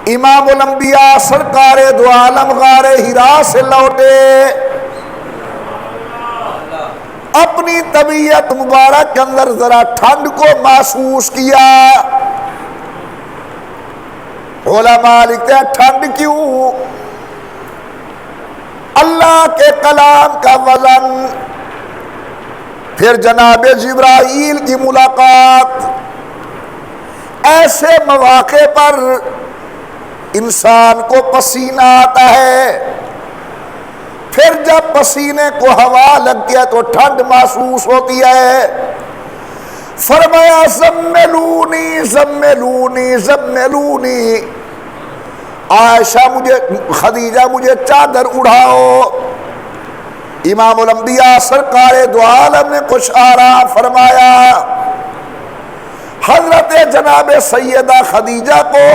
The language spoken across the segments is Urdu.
امام الانبیاء سرکار دو عالم غار ہرا سے لوٹے، اپنی طبیعت مبارک کے اندر ذرا ٹھنڈ کو محسوس کیا۔ علماء لکھتے ہیں ٹھنڈ کیوں؟ اللہ کے کلام کا وزن، پھر جناب جبرائیل کی ملاقات، ایسے مواقع پر انسان کو پسینہ آتا ہے، پھر جب پسینے کو ہوا لگتی ہے تو ٹھنڈ محسوس ہوتی ہے۔ فرمایا زملونی زملونی زملونی، عائشہ خدیجہ مجھے چادر اڑاؤ۔ امام الانبیاء سرکار دو عالم نے کچھ آرام فرمایا۔ حضرت جناب سیدہ خدیجہ کو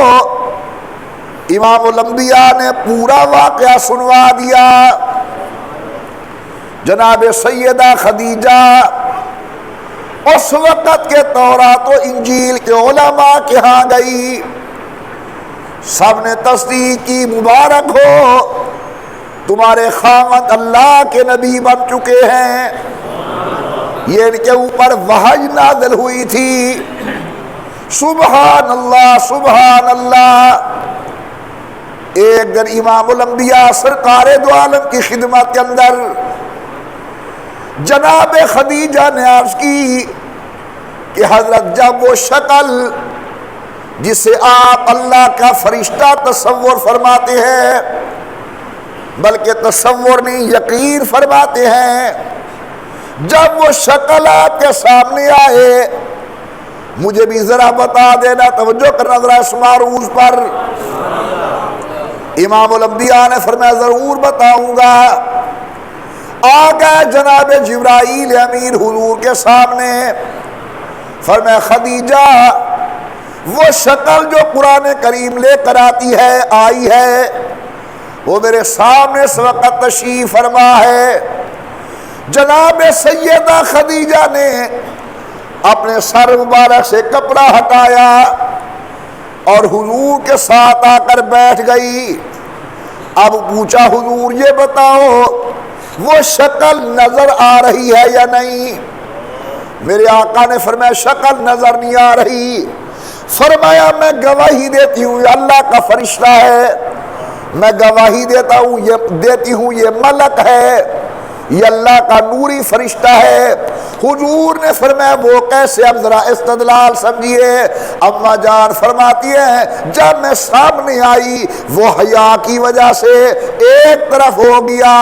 امام الانبیاء نے پورا واقعہ سنوا دیا۔ جناب سیدہ خدیجہ اس وقت کے تورات و انجیل کے علماء کے ہاں گئی، سب نے تصدیق کی، مبارک ہو تمہارے خاوند اللہ کے نبی بن چکے ہیں۔ یہ ان کے اوپر وحی نازل ہوئی تھی۔ سبحان اللہ سبحان اللہ۔ ایک دن امام الانبیاء سرکار دو عالم کی خدمت کے اندر جناب خدیجہ نے عرض کی کہ حضرت جب وہ شکل جسے آپ اللہ کا فرشتہ تصور فرماتے ہیں، بلکہ تصور نہیں یقین فرماتے ہیں، جب وہ شکل آپ کے سامنے آئے مجھے بھی ذرا بتا دینا، توجہ کرنا ذرا اس معروض پر۔ امام الانبیاء نے فرمایا ضرور بتاؤں گا۔ آ گئے جناب جبرائیل امین حضور کے سامنے، فرمایا خدیجہ وہ شکل جو قرآن کریم لے کر آئی ہے وہ میرے سامنے اس وقت تشریف فرما ہے۔ جناب سیدہ خدیجہ نے اپنے سر مبارک سے کپڑا ہٹایا اور حضور کے ساتھ آ کر بیٹھ گئی۔ اب پوچھا حضور یہ بتاؤ وہ شکل نظر آ رہی ہے یا نہیں؟ میرے آقا نے فرمایا شکل نظر نہیں آ رہی۔ فرمایا میں گواہی دیتی ہوں یہ اللہ کا فرشتہ ہے، میں گواہی دیتی ہوں یہ ملک ہے، یہ اللہ کا نوری فرشتہ ہے۔ حضور نے فرمایا وہ کیسے؟ اب ذرا استدلال سمجھیے۔ اما جان فرماتی ہے جب میں سامنے آئی وہ حیا کی وجہ سے ایک طرف ہو گیا۔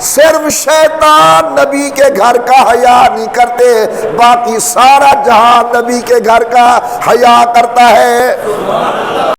صرف شیطان نبی کے گھر کا حیا نہیں کرتے، باقی سارا جہان نبی کے گھر کا حیا کرتا ہے۔